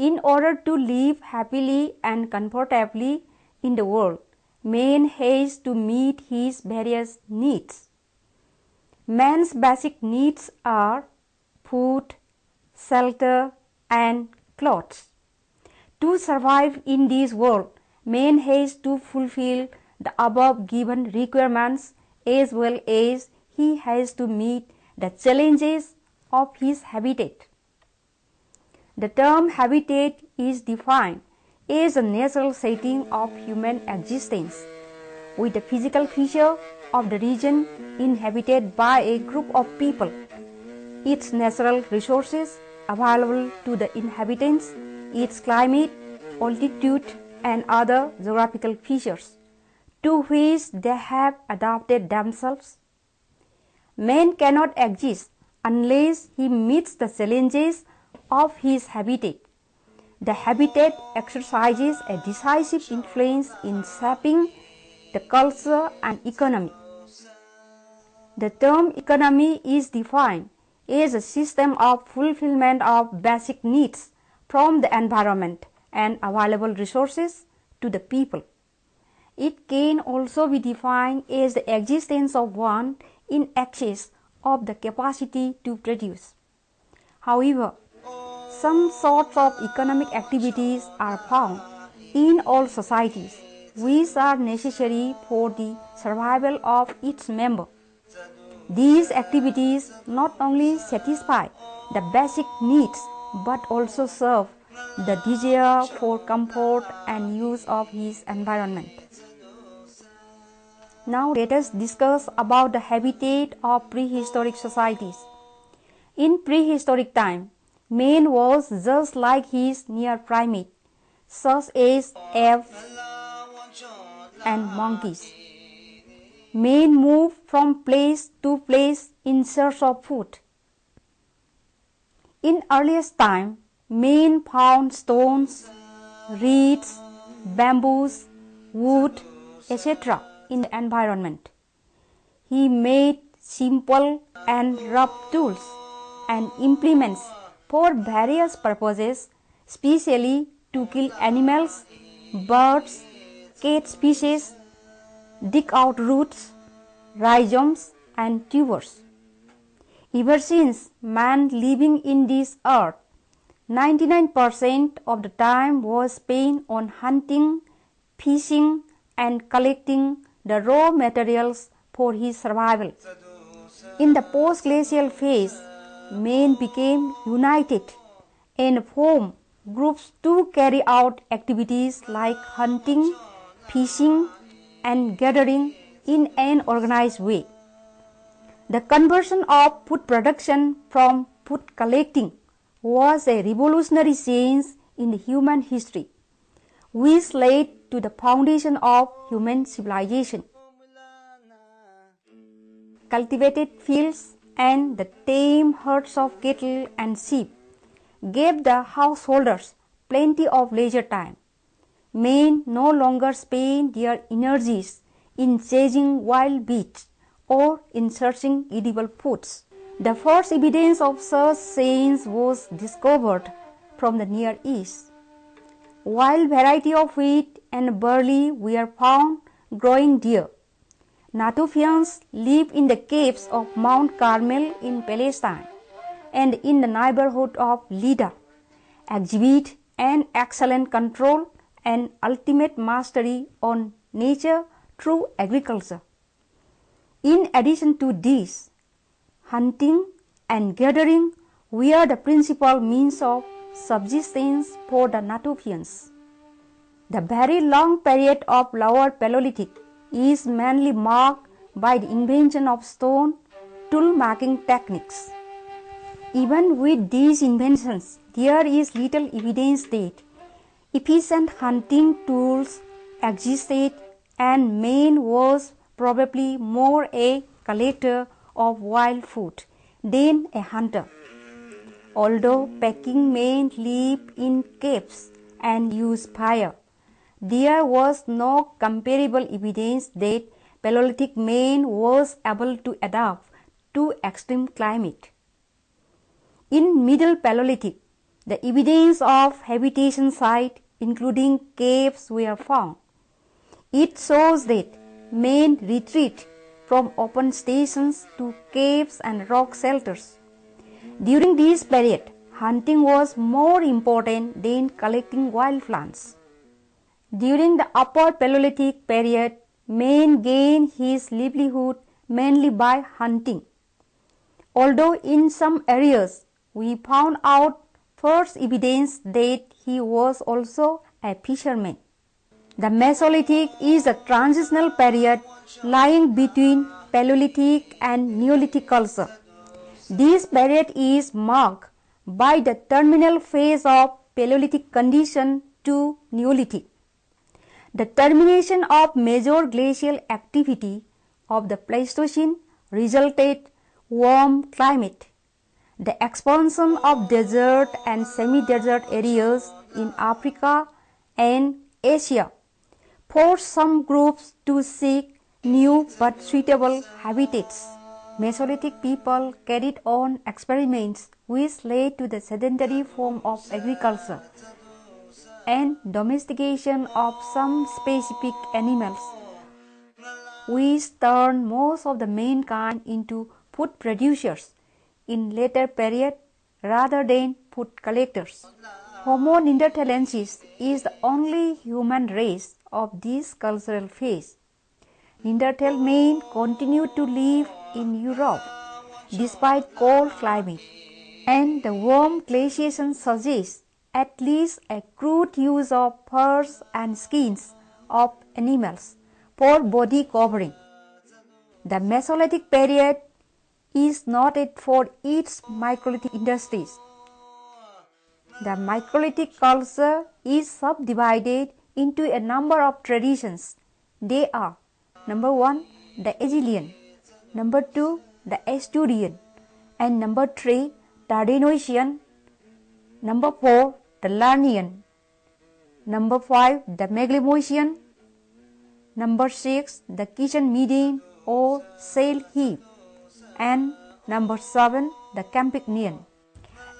In order to live happily and comfortably in the world, man has to meet his various needs. Man's basic needs are food, shelter, and clothes. To survive in this world, man has to fulfill the above given requirements as well as he has to meet the challenges of his habitat. The term habitat is defined as a natural setting of human existence, with the physical feature of the region inhabited by a group of people, its natural resources available to the inhabitants, its climate, altitude, and other geographical features to which they have adapted themselves. Man cannot exist unless he meets the challenges of his habitat. The habitat exercises a decisive influence in shaping the culture and economy. The term economy is defined as a system of fulfillment of basic needs from the environment and available resources to the people. It can also be defined as the existence of want in excess of the capacity to produce. However, some sorts of economic activities are found in all societies which are necessary for the survival of its member. These activities not only satisfy the basic needs but also serve the desire for comfort and use of his environment. Now let us discuss about the habitat of prehistoric societies. In prehistoric time, man was just like his near primate, such as apes and monkeys. Man moved from place to place in search of food. In earliest time, man found stones, reeds, bamboos, wood, etc. in the environment. He made simple and rough tools and implements for various purposes, especially to kill animals, birds, cat species, dig out roots, rhizomes, and tubers. Ever since man living in this earth, 99% of the time was spent on hunting, fishing, and collecting the raw materials for his survival. In the post-glacial phase, men became united and formed groups to carry out activities like hunting, fishing, and gathering in an organized way. The conversion of food production from food collecting was a revolutionary change in human history, which led to the foundation of human civilization. Cultivated fields and the tame herds of cattle and sheep gave the householders plenty of leisure time. Men no longer spent their energies in chasing wild beasts or in searching edible foods. The first evidence of such change was discovered from the Near East. Wild variety of wheat and barley were found growing there. Natufians live in the caves of Mount Carmel in Palestine and in the neighborhood of Lydda, exhibit an excellent control and ultimate mastery on nature through agriculture. In addition to this, hunting and gathering were the principal means of subsistence for the Natufians. The very long period of Lower Paleolithic is mainly marked by the invention of stone tool-making techniques. Even with these inventions, there is little evidence that efficient hunting tools existed, and man was probably more a collector of wild food than a hunter. Although packing men lived in caves and used fire, there was no comparable evidence that Paleolithic man was able to adapt to extreme climate. In Middle Paleolithic, The evidence of habitation site, including caves, were found. It shows that men retreat from open stations to caves and rock shelters. During this period, hunting was more important than collecting wild plants. During the Upper Paleolithic period, man gained his livelihood mainly by hunting. Although in some areas we found out first evidence that he was also a fisherman. The Mesolithic is a transitional period lying between Paleolithic and Neolithic culture. This period is marked by the terminal phase of Paleolithic condition to Neolithic. The termination of major glacial activity of the Pleistocene resulted warm climate. The expansion of desert and semi-desert areas in Africa and Asia forced some groups to seek new but suitable habitats. Mesolithic people carried on experiments which led to the sedentary form of agriculture and domestication of some specific animals, which turned most of the mankind into food producers in later period rather than food collectors. Homo neanderthalensis is the only human race of this cultural phase. Neanderthal men continued to live in Europe despite cold climate, and the warm glaciation suggests at least a crude use of furs and skins of animals for body covering. The Mesolithic period is noted for its microlithic industries. The microlithic culture is subdivided into a number of traditions. They are: number 1, the Agilian; number 2, the Asturian; and number 3, the Renoisian; number 4, the Lernian; number 5, the Megalomosian; number 6, the Kitchen Median or Shale Heap; and number 7, the Campanian.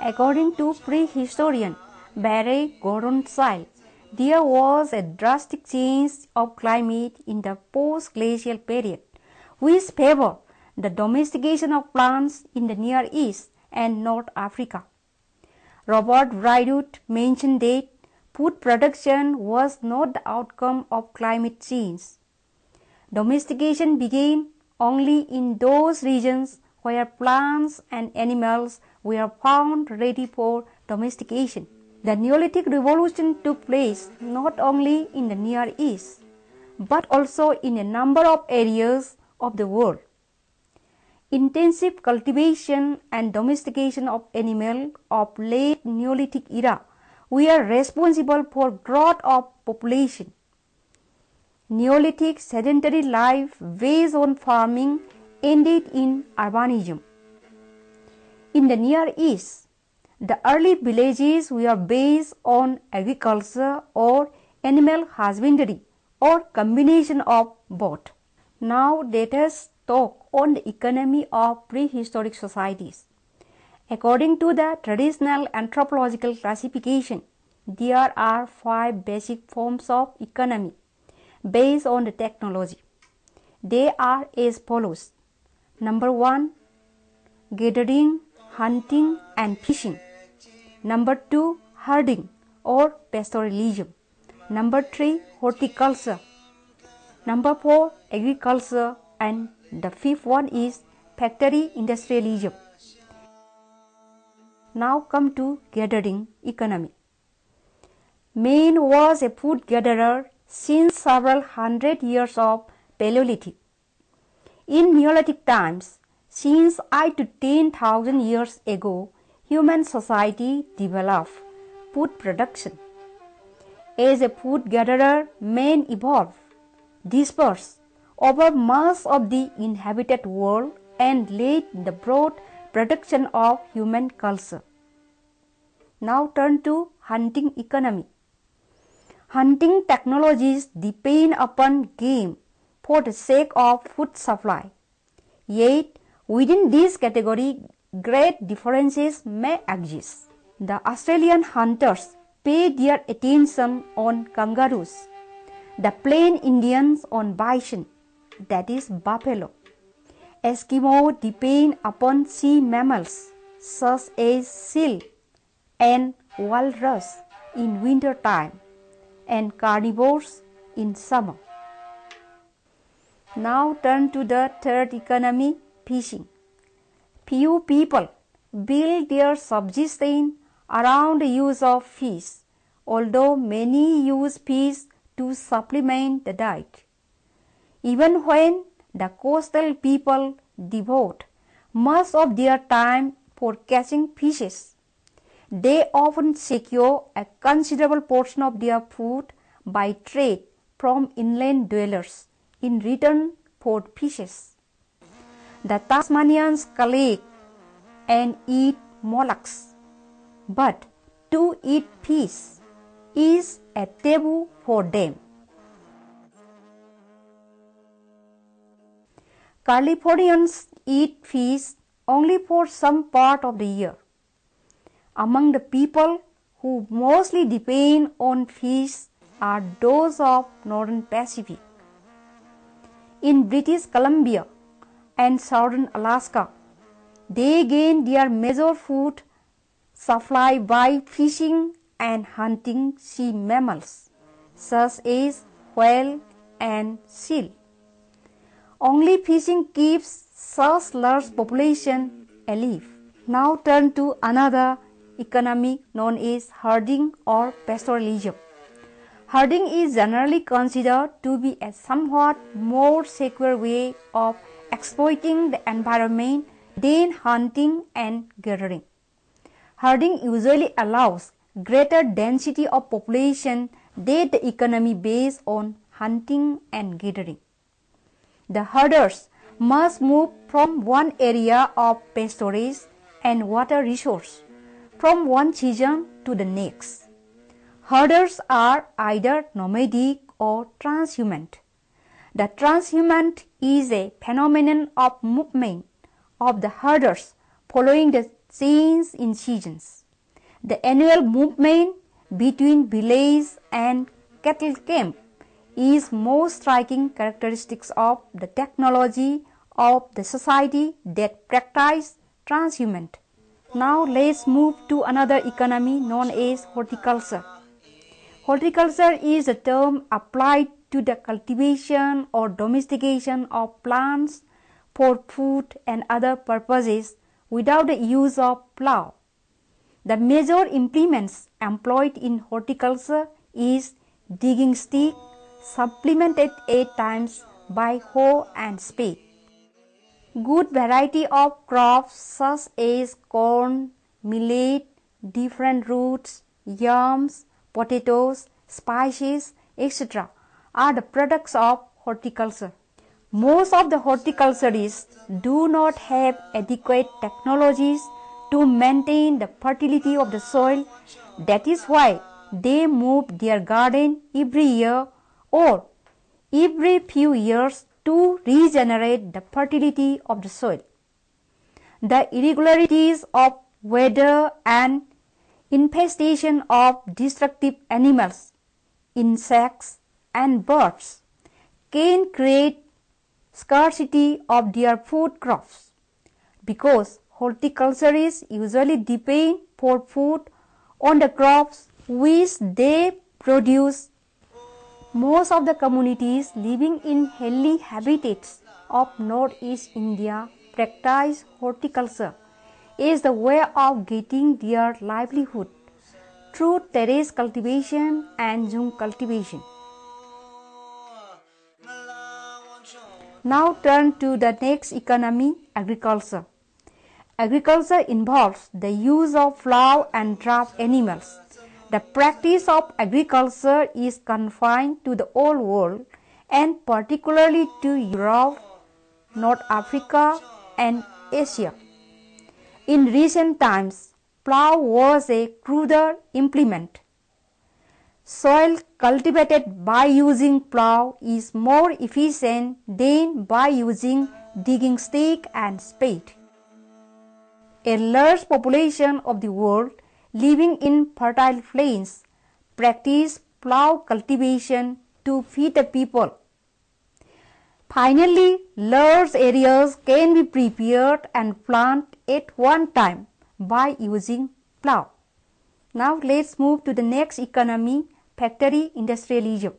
According to prehistorian Barry Gordon Seyle, there was a drastic change of climate in the post-glacial period, which favored the domestication of plants in the Near East and North Africa. Robert Ridout mentioned that food production was not the outcome of climate change. Domestication began only in those regions where plants and animals were found ready for domestication. The Neolithic revolution took place not only in the Near East, but also in a number of areas of the world. Intensive cultivation and domestication of animals of late Neolithic era were responsible for growth of population. Neolithic sedentary life based on farming ended in urbanism. In the Near East, the early villages were based on agriculture or animal husbandry or combination of both. Now let us talk on the economy of prehistoric societies. According to the traditional anthropological classification, there are 5 basic forms of economy based on the technology. They are as follows: number 1, gathering, hunting and fishing; number 2, herding or pastoralism; number 3, horticulture; number 4, agriculture; and the 5th one is factory industrialism. Now come to gathering economy. Man was a food gatherer since several hundred years of Paleolithic. In Neolithic times, since 8 to 10,000 years ago, human society developed food production. As a food gatherer, man evolved, dispersed over much of the inhabited world and led the broad production of human culture. Now turn to hunting economy. Hunting technologies depend upon game for the sake of food supply. Yet, within this category, great differences may exist. The Australian hunters pay their attention on kangaroos. The plain Indians on bison, that is buffalo. Eskimo depend upon sea mammals such as seal and walrus in winter time and carnivores in summer. Now turn to the third economy, fishing. Few people build their subsistence around the use of fish, although many use fish to supplement the diet. Even when the coastal people devote much of their time for catching fishes, they often secure a considerable portion of their food by trade from inland dwellers in return for fishes. The Tasmanians collect and eat mollusks, but to eat fish is a taboo for them. Californians eat fish only for some part of the year. Among the people who mostly depend on fish are those of Northern Pacific. In British Columbia and southern Alaska, they gain their major food supply by fishing and hunting sea mammals such as whale and seal. Only fishing keeps such large population alive. Now turn to another economy known as herding or pastoralism. Herding is generally considered to be a somewhat more secure way of exploiting the environment than hunting and gathering. Herding usually allows greater density of population than the economy based on hunting and gathering. The herders must move from one area of pasturage and water resource from one season to the next. Herders are either nomadic or transhumant. The transhumant is a phenomenon of movement of the herders following the change in seasons. The annual movement between village and cattle camp is most striking characteristics of the technology of the society that practice transhumant. Now let's move to another economy known as horticulture. Horticulture is a term applied to the cultivation or domestication of plants for food and other purposes without the use of plough. The major implements employed in horticulture is digging stick, supplemented at times by hoe and spade. Good variety of crops such as corn, millet, different roots, yams, potatoes, spices, etc. are the products of horticulture. Most of the horticulturists do not have adequate technologies to maintain the fertility of the soil. That is why they move their garden every year or every few years to regenerate the fertility of the soil. The irregularities of weather and infestation of destructive animals, insects and birds can create scarcity of their food crops. Because horticulturists usually depend for food on the crops which they produce, most of the communities living in hilly habitats of northeast India practice horticulture as the way of getting their livelihood through terrace cultivation and zoom cultivation. Now turn to the next economy, agriculture. Agriculture involves the use of plough and draft animals. The practice of agriculture is confined to the Old World and particularly to Europe, North Africa and Asia. In recent times, plough was a cruder implement. Soil cultivated by using plough is more efficient than by using digging stick and spade. A large population of the world living in fertile plains, practiced plough cultivation to feed the people. Finally, large areas can be prepared and planted at one time by using plough. Now let's move to the next economy, factory industrialism.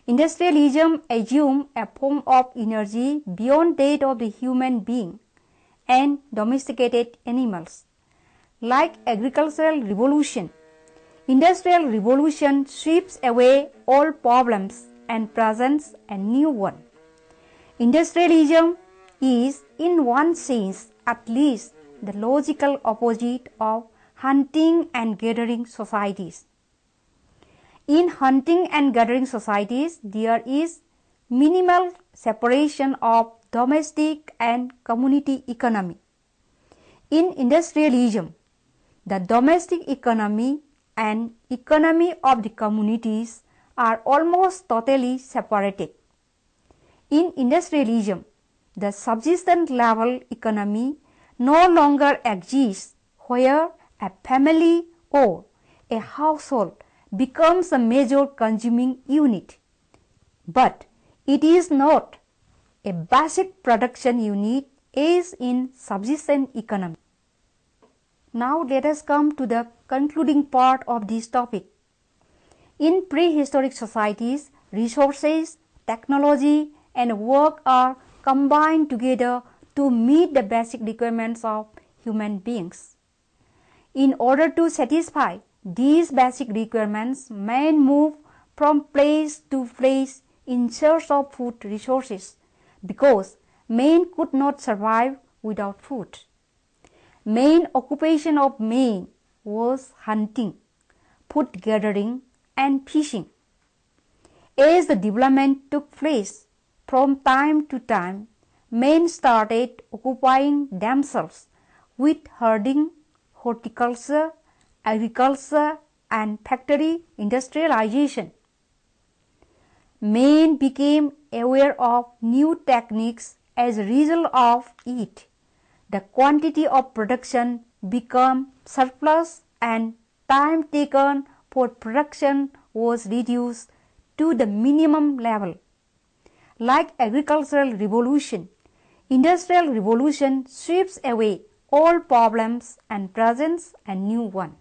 Industrialism assumes a form of energy beyond that of the human being and domesticated animals. Like agricultural revolution, industrial revolution sweeps away all problems and presents a new one. Industrialism is, in one sense at least, the logical opposite of hunting and gathering societies. In hunting and gathering societies, there is minimal separation of domestic and community economy. In industrialism, the domestic economy and economy of the communities are almost totally separated. In industrialism, the subsistence level economy no longer exists, where a family or a household becomes a major consuming unit. But it is not a basic production unit as in subsistence economy. Now let us come to the concluding part of this topic. In prehistoric societies, resources, technology, and work are combined together to meet the basic requirements of human beings. In order to satisfy these basic requirements, man moved from place to place in search of food resources because man could not survive without food. Main occupation of man was hunting, food gathering, and fishing. As the development took place, from time to time, men started occupying themselves with herding, horticulture, agriculture, and factory industrialization. Men became aware of new techniques. As a result of it, the quantity of production became surplus and time taken for production was reduced to the minimum level. Like agricultural revolution, industrial revolution sweeps away all problems and presents a new one.